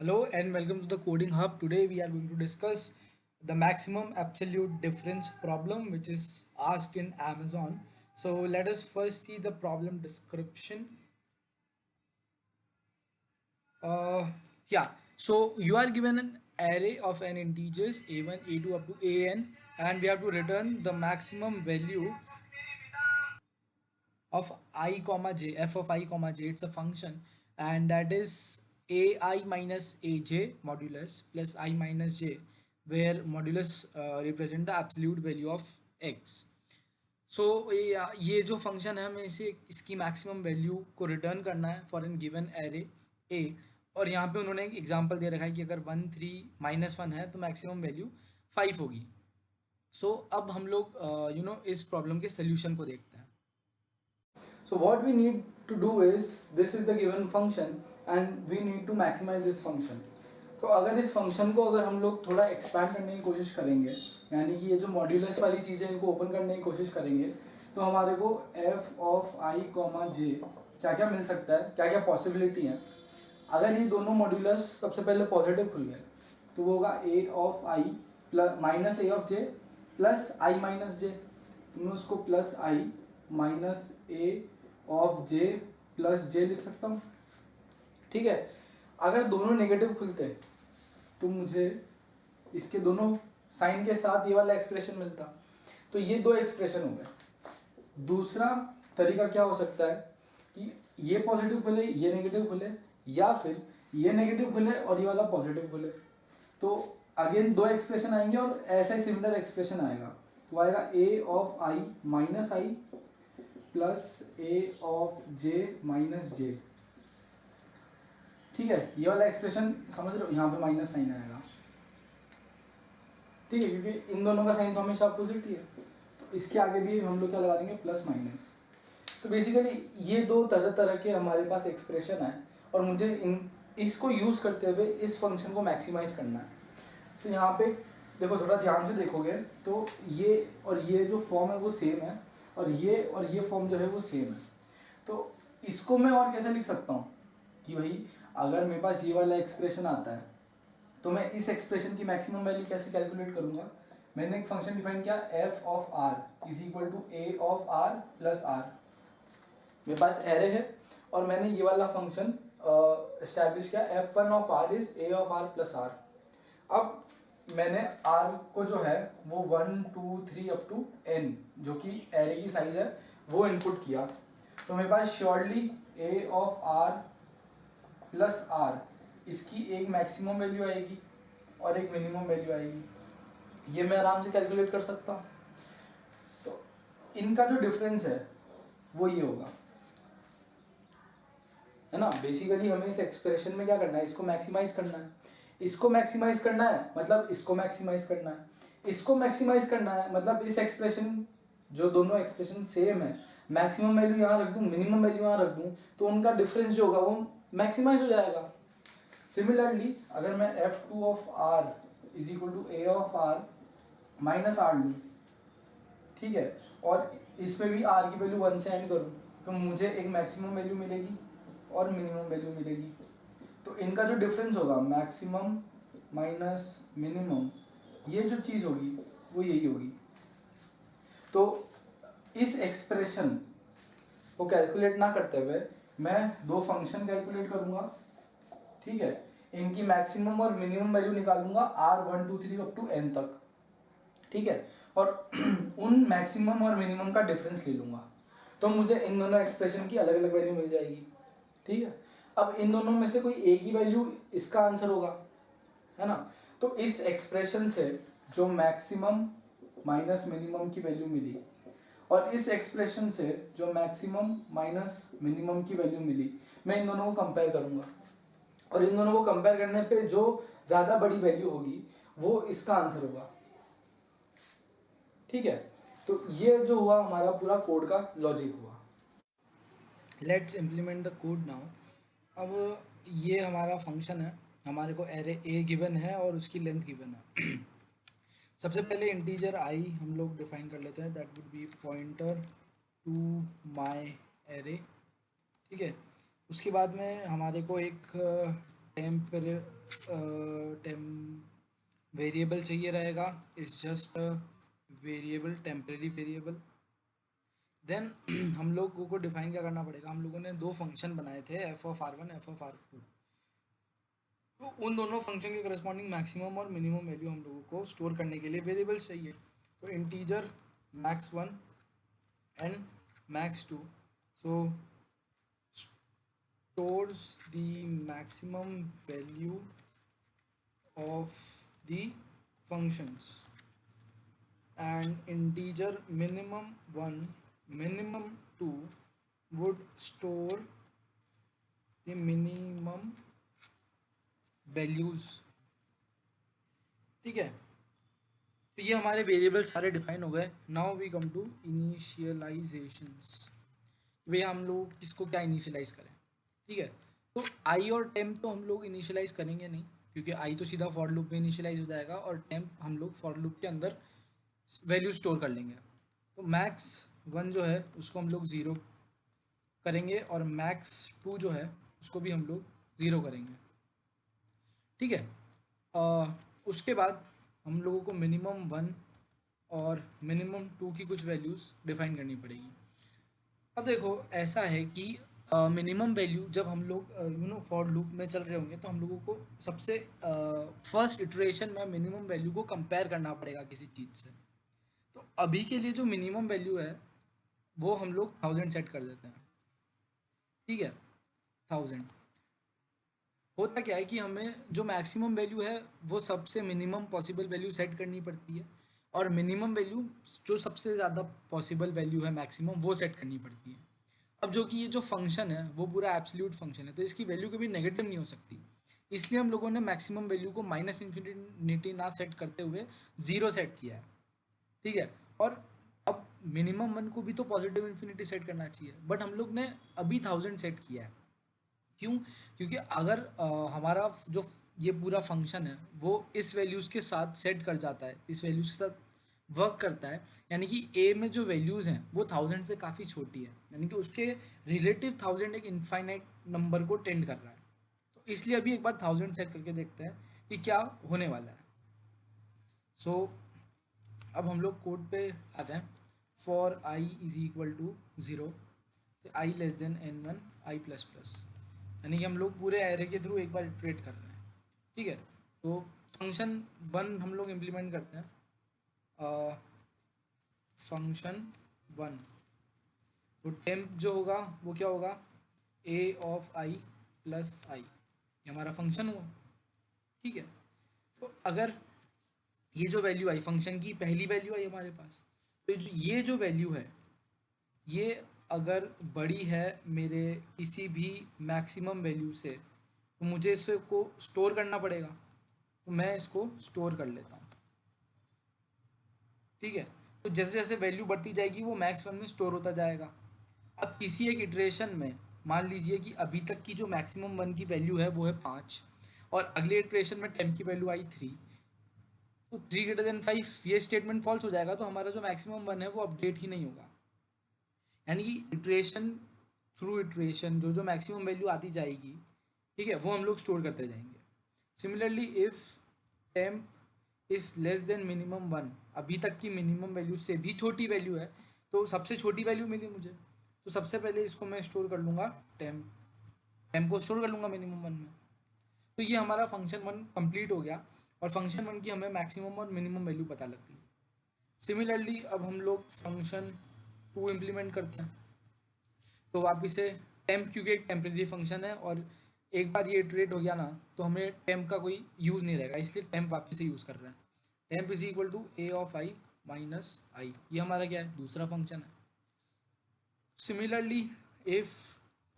Hello and welcome to the Coding Hub. Today we are going to discuss the maximum absolute difference problem which is asked in Amazon. So let us first see the problem description. Uh, yeah, so you are given an array of n integers a1, a2 up to an, and we have to return the maximum value of I comma j, f of I comma j. It's a function, and that is ai minus aj modulus plus I minus j, where modulus represent the absolute value of x. सो ये जो function है हमें इसे इसकी maximum value को return करना है for an given array A. और यहाँ पे उन्होंने एक एग्जांपल दे रखा है कि अगर 1 3 -1 है तो मैक्सिमम वैल्यू 5 होगी। सो अब हम लोग इस प्रॉब्लम के सोल्यूशन को देखते हैं। So what we need to do is, this is the given function and we need to maximize this function. तो अगर इस फंक्शन को अगर हम लोग थोड़ा एक्सपैंड करने की कोशिश करेंगे, यानी कि ये जो मॉड्यूलस वाली चीज़ें इनको ओपन करने की कोशिश करेंगे, तो हमारे को एफ ऑफ आई कॉमा जे क्या क्या मिल सकता है, क्या क्या पॉसिबिलिटी है। अगर ये दोनों मॉड्यूलस सबसे पहले पॉजिटिव खुल गए तो वो होगा A of I plus minus A of J plus I minus J. तो मैं उसको plus I minus A of J plus J लिख सकता हूँ। ठीक है, अगर दोनों नेगेटिव खुलते तो मुझे इसके दोनों साइन के साथ ये वाला एक्सप्रेशन मिलता। तो ये दो एक्सप्रेशन हो गए। दूसरा तरीका क्या हो सकता है कि ये पॉजिटिव खुले ये नेगेटिव खुले, या फिर ये नेगेटिव खुले और ये वाला पॉजिटिव खुले। तो अगेन दो एक्सप्रेशन आएंगे और ऐसा ही सिमिलर एक्सप्रेशन आएगा। तो आएगा A of I minus I plus A of J minus J. ठीक है, ये वाला एक्सप्रेशन समझ रहे हो, यहाँ पे माइनस साइन आएगा। ठीक है, क्योंकि इन दोनों का साइन तो हमेशा अपोजिट ही है। तो इसके आगे भी हम लोग क्या लगा देंगे, प्लस माइनस। तो बेसिकली ये दो तरह तरह के हमारे पास एक्सप्रेशन है और मुझे इसको यूज करते हुए इस फंक्शन को मैक्सिमाइज करना है। तो यहाँ पे देखो, थोड़ा ध्यान से देखोगे तो ये और ये जो फॉर्म है वो सेम है और ये फॉर्म जो है वो सेम है। तो इसको मैं और कैसे लिख सकता हूँ कि भाई अगर मेरे पास ये वाला एक्सप्रेशन आता है तो मैं इस एक्सप्रेशन की मैक्सिमम वैल्यू कैसे कैलकुलेट करूंगा। मैंने एक फंक्शन डिफाइन किया F of R is equal to A of R plus R. मेरे पास एरे है और मैंने ये वाला फंक्शन एस्टैब्लिश किया F one of R is A of R plus R. अब मैंने आर को जो है वो 1 2 3 अप टू एन जो कि एरे की साइज है वो इनपुट किया। तो मेरे पास surely A of R plus R इसकी एक मैक्सिमम वैल्यू आएगी और एक मिनिमम वैल्यू आएगी। ये मैं आराम से कैलकुलेट कर सकता हूँ। तो इनका जो डिफरेंस है वो ये होगा, है ना। बेसिकली हमें इस एक्सप्रेशन में क्या करना है, इसको मैक्सिमाइज करना है। इसको मैक्सिमाइज करना है मतलब इसको मैक्सिमाइज करना है। इसको मैक्सिमाइज करना है मतलब इस एक्सप्रेशन, जो दोनों एक्सप्रेशन सेम है, मैक्सिमम वैल्यू यहाँ रख दूँ मिनिमम वैल्यू यहाँ रख दूँ तो उनका डिफरेंस जो होगा वो मैक्सिमाइज हो जाएगा। सिमिलरली अगर मैं F two of R is equal to A of R minus R लूँ, ठीक है, और इसमें भी आर की वैल्यू 1 से एंड करूँ तो मुझे एक मैक्सिमम वैल्यू मिलेगी और मिनिमम वैल्यू मिलेगी। तो इनका जो डिफरेंस होगा मैक्सिमम माइनस मिनिमम, ये जो चीज़ होगी वो यही होगी। तो इस एक्सप्रेशन को कैलकुलेट ना करते हुए मैं दो फंक्शन कैलकुलेट करूंगा। ठीक है, इनकी मैक्सिमम और मिनिमम वैल्यू निकालूंगा आर 1 2 3 अप टू एन तक। ठीक है, और उन मैक्सिमम और मिनिमम का डिफरेंस ले लूंगा तो मुझे इन दोनों एक्सप्रेशन की अलग अलग वैल्यू मिल जाएगी। ठीक है, अब इन दोनों में से कोई एक ही वैल्यू इसका आंसर होगा, है ना। तो इस एक्सप्रेशन से जो मैक्सिमम माइनस मिनिमम की वैल्यू मिली और इस एक्सप्रेशन से जो मैक्सिमम माइनस मिनिमम की वैल्यू मिली, मैं इन दोनों को कंपेयर करूंगा और इन दोनों को कंपेयर करने पे जो ज्यादा बड़ी वैल्यू होगी वो इसका आंसर होगा। ठीक है, तो ये जो हुआ हमारा पूरा कोड का लॉजिक हुआ। Let's implement the code now. अब ये हमारा फंक्शन है, हमारे को एरे ए गिवन है और उसकी लेंथ गिवन है। सबसे पहले इंटीजर आई हम लोग डिफाइन कर लेते हैं, that would be pointer to my array. ठीक है, उसके बाद में हमारे को एक टेम वेरिएबल चाहिए रहेगा, it's just variable, temporary variable. Then हम लोगों को डिफाइन क्या करना पड़ेगा, हम लोगों ने दो फंक्शन बनाए थे, F of R one, F of R two. तो उन दोनों फंक्शन के करस्पॉन्डिंग मैक्सिमम और मिनिमम वैल्यू हम लोगों को स्टोर करने के लिए वेरिएबल्स चाहिए। तो integer max one and max two, so stores the maximum value of the functions, and integer minimum 1 minimum 2 would store the minimum values। ठीक है, तो ये हमारे वेरिएबल सारे डिफाइन हो गए। Now we come to initializations. वे हम लोग किसको क्या इनिशियलाइज करें। ठीक है, तो आई और टेम्प तो हम लोग इनिशियलाइज करेंगे नहीं, क्योंकि आई तो सीधा फॉर लूप में इनिशियलाइज हो जाएगा और टेम्प हम लोग फॉर लूप के अंदर वैल्यू स्टोर कर लेंगे। तो मैक्स वन जो है उसको हम लोग ज़ीरो करेंगे और मैक्स टू जो है उसको भी हम लोग ज़ीरो करेंगे। ठीक है, उसके बाद हम लोगों को मिनिमम वन और मिनिमम टू की कुछ वैल्यूज़ डिफाइन करनी पड़ेगी। अब देखो ऐसा है कि मिनिमम वैल्यू जब हम लोग फॉर लूप में चल रहे होंगे तो हम लोगों को सबसे फर्स्ट इटरेशन में मिनिमम वैल्यू को कंपेयर करना पड़ेगा किसी चीज़ से। तो अभी के लिए जो मिनिमम वैल्यू है वो हम लोग 1000 सेट कर देते हैं। ठीक है, 1000। होता क्या है कि हमें जो मैक्सिमम वैल्यू है वो सबसे मिनिमम पॉसिबल वैल्यू सेट करनी पड़ती है, और मिनिमम वैल्यू जो सबसे ज़्यादा पॉसिबल वैल्यू है मैक्सिमम वो सेट करनी पड़ती है। अब जो कि ये जो फंक्शन है वो पूरा एब्सोल्यूट फंक्शन है, तो इसकी वैल्यू कभी नेगेटिव नहीं हो सकती। इसलिए हम लोगों ने मैक्सिमम वैल्यू को माइनस इन्फिनिटी ना सेट करते हुए ज़ीरो सेट किया है। ठीक है, और अब मिनिमम वन को भी तो पॉजिटिव इन्फिनिटी सेट करना चाहिए, बट हम लोग ने अभी 1000 सेट किया है। क्यों? क्योंकि अगर हमारा जो ये पूरा फंक्शन है वो इस वैल्यूज़ के साथ सेट कर जाता है, इस वैल्यूज़ के साथ वर्क करता है, यानी कि ए में जो वैल्यूज़ हैं वो 1000 से काफ़ी छोटी है, यानी कि उसके रिलेटिव 1000 एक इनफाइनाइट नंबर को टेंड कर रहा है। तो इसलिए अभी एक बार 1000 सेट करके देखते हैं कि क्या होने वाला है। सो अब हम लोग कोड पे आते हैं। For I is equal to zero, I less than N one I plus plus, यानी कि हम लोग पूरे एरे के थ्रू एक बार इटरेट कर रहे हैं। ठीक है, तो फंक्शन वन हम लोग इम्प्लीमेंट करते हैं। फंक्शन वन, तो टेम्प जो होगा वो क्या होगा, ए ऑफ आई प्लस आई, ये हमारा फंक्शन हुआ। ठीक है, तो अगर ये जो वैल्यू आई फंक्शन की पहली वैल्यू आई हमारे पास, तो ये जो वैल्यू है ये अगर बड़ी है मेरे किसी भी मैक्सिमम वैल्यू से, तो मुझे इसको स्टोर करना पड़ेगा, तो मैं इसको स्टोर कर लेता हूँ। ठीक है, तो जैसे जैसे वैल्यू बढ़ती जाएगी वो मैक्स वन में स्टोर होता जाएगा। अब किसी एक इटरेशन में मान लीजिए कि अभी तक की जो मैक्सिमम वन की वैल्यू है वो है 5, और अगले इटरेशन में टेम की वैल्यू आई 3, तो 3 ग्रेटर देन 5 ये स्टेटमेंट फॉल्स हो जाएगा, तो हमारा जो मैक्सिमम वन है वो अपडेट ही नहीं होगा। यानी कि इटरेशन थ्रू इटरेशन जो जो मैक्सिमम वैल्यू आती जाएगी, ठीक है, वो हम लोग स्टोर करते जाएंगे। Similarly if temp is less than minimum one, अभी तक की मिनिमम वैल्यू से भी छोटी वैल्यू है, तो सबसे छोटी वैल्यू मिली मुझे, तो सबसे पहले इसको मैं स्टोर कर लूँगा टेम्प, टेम्प को स्टोर कर लूँगा मिनिमम वन में। तो ये हमारा फंक्शन वन कंप्लीट हो गया, और फंक्शन वन की हमें मैक्सिमम और मिनिमम वैल्यू पता लग गई। सिमिलरली अब हम लोग फंक्शन टू इम्प्लीमेंट करते हैं। तो वापिस से टेम्प, क्योंकि एक टेम्प्रेरी फंक्शन है और एक बार ये इटरेट हो गया ना तो हमें टेम्प का कोई यूज़ नहीं रहेगा, इसलिए टेम्प वापस से यूज़ कर रहे हैं। Temp is equal to A of I minus I, ये हमारा क्या है, दूसरा फंक्शन है। Similarly if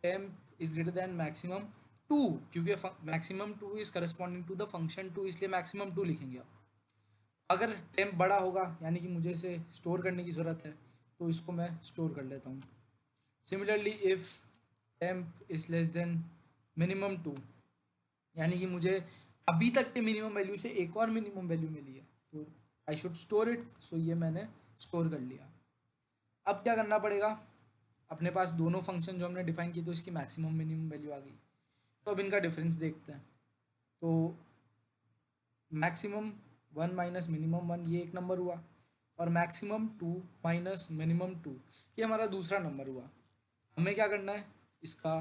temp is greater than maximum two, क्योंकि maximum two is corresponding to the function two, इसलिए मैक्सिमम टू लिखेंगे आप। अगर टेम्प बड़ा होगा यानी कि मुझे इसे स्टोर करने की ज़रूरत है, तो इसको मैं स्टोर कर लेता हूँ। Similarly if temp is less than minimum two, यानी कि मुझे अभी तक के मिनिमम वैल्यू से एक और मिनिमम वैल्यू मिली है, तो आई शुड स्टोर इट, सो ये मैंने स्टोर कर लिया। अब क्या करना पड़ेगा, अपने पास दोनों फंक्शन जो हमने डिफाइन किए तो इसकी मैक्सिमम मिनिमम वैल्यू आ गई, तो अब इनका डिफरेंस देखते हैं। तो मैक्सिमम 1 माइनस मिनिमम 1 ये एक नंबर हुआ, और मैक्सिमम 2 माइनस मिनिमम 2 ये हमारा दूसरा नंबर हुआ। हमें क्या करना है, इसका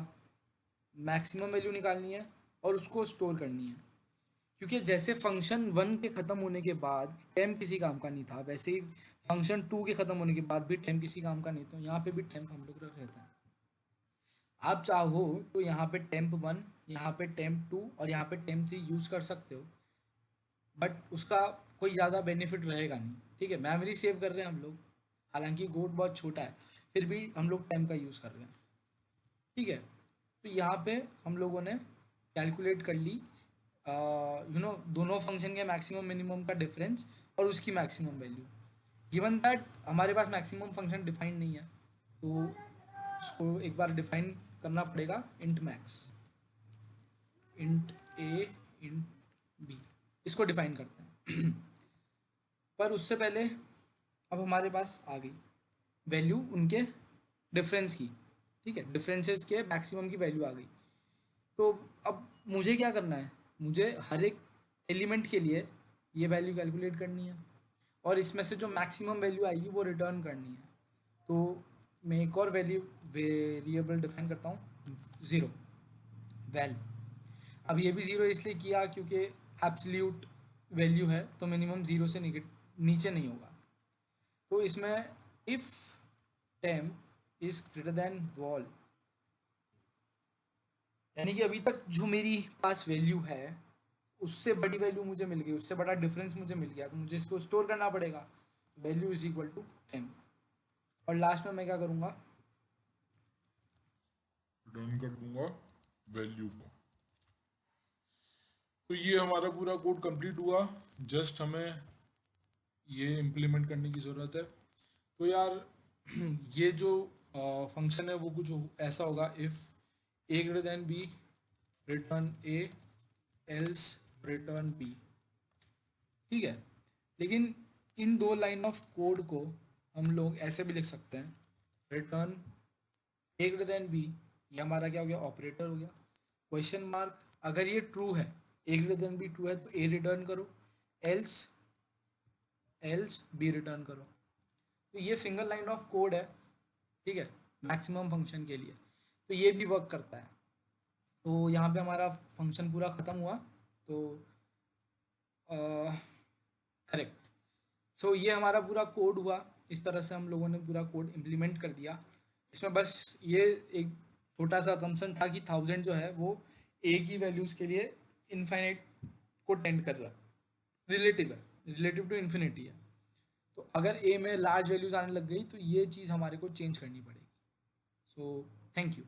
मैक्सिमम वैल्यू निकालनी है और उसको स्टोर करनी है, क्योंकि जैसे फंक्शन 1 के ख़त्म होने के बाद टेम्प किसी काम का नहीं था, वैसे ही फंक्शन 2 के ख़त्म होने के बाद भी टेम्प किसी काम का नहीं, तो यहाँ पे भी टेम्प हम लोग का रहता है। आप चाहो तो यहाँ पे टेम्प 1, यहाँ पे टेम्प 2 और यहाँ पे टेम्प 3 यूज़ कर सकते हो, बट उसका कोई ज़्यादा बेनिफिट रहेगा नहीं। ठीक है, मेमोरी सेव कर रहे हैं हम लोग, हालांकि कोड बहुत छोटा है, फिर भी हम लोग टेम्प का यूज़ कर रहे हैं। ठीक है, तो यहाँ पे हम लोगों ने कैलकुलेट कर ली दोनों फंक्शन के मैक्सिमम मिनिमम का डिफरेंस और उसकी मैक्सिमम वैल्यू। गिवन दैट हमारे पास मैक्सिमम फंक्शन डिफाइंड नहीं है, तो उसको एक बार डिफाइन करना पड़ेगा, इंट मैक्स, इंट ए इंट बी, इसको डिफाइन करते हैं। पर उससे पहले अब हमारे पास आ गई वैल्यू उनके डिफरेंस की। ठीक है, डिफरेंसेस के मैक्सिमम की वैल्यू आ गई। तो अब मुझे क्या करना है, मुझे हर एक एलिमेंट के लिए ये वैल्यू कैलकुलेट करनी है और इसमें से जो मैक्सिमम वैल्यू आएगी वो रिटर्न करनी है। तो मैं एक और वेरिएबल डिफाइन करता हूँ, ज़ीरो वैल। अब ये भी ज़ीरो इसलिए किया क्योंकि एब्सोल्यूट वैल्यू है, तो मिनिमम ज़ीरो से नीचे नहीं होगा। तो इसमें if temp is greater than wall, यानी कि अभी तक जो मेरी पास वैल्यू है उससे बड़ी वैल्यू मुझे मिल गई, उससे बड़ा डिफरेंस मुझे मिल गया, तो मुझे इसको स्टोर करना पड़ेगा। Value is equal to temp, और लास्ट में मैं क्या करूँगा, रिटर्न कर दूंगा वैल्यू को। तो ये हमारा पूरा कोड कंप्लीट हुआ, जस्ट हमें ये इम्प्लीमेंट करने की ज़रूरत है। तो यार ये जो फंक्शन है वो कुछ ऐसा होगा, if A greater than B return A else return B. ठीक है, लेकिन इन दो लाइन ऑफ कोड को हम लोग ऐसे भी लिख सकते हैं, रिटर्न ए ग्रेटर देन बी, ये हमारा क्या हो गया, ऑपरेटर हो गया, क्वेश्चन मार्क, अगर ये ट्रू है, ए ग्रेटर देन बी ट्रू है तो ए रिटर्न करो, एल्स एल्स बी रिटर्न करो। तो ये सिंगल लाइन ऑफ कोड है। ठीक है, मैक्सिमम फंक्शन के लिए तो ये भी वर्क करता है। तो यहाँ पे हमारा फंक्शन पूरा ख़त्म हुआ। तो करेक्ट, सो ये हमारा पूरा कोड हुआ। इस तरह से हम लोगों ने पूरा कोड इम्प्लीमेंट कर दिया। इसमें बस ये एक छोटा सा असम्पशन था कि 1000 जो है वो ए की वैल्यूज़ के लिए इनफाइनाइट को टेंड कर रहा है, रिलेटिव है, रिलेटिव टू इन्फिनिटी है। तो अगर ए में लार्ज वैल्यूज़ आने लग गई तो ये चीज़ हमारे को चेंज करनी पड़ेगी। So thank you.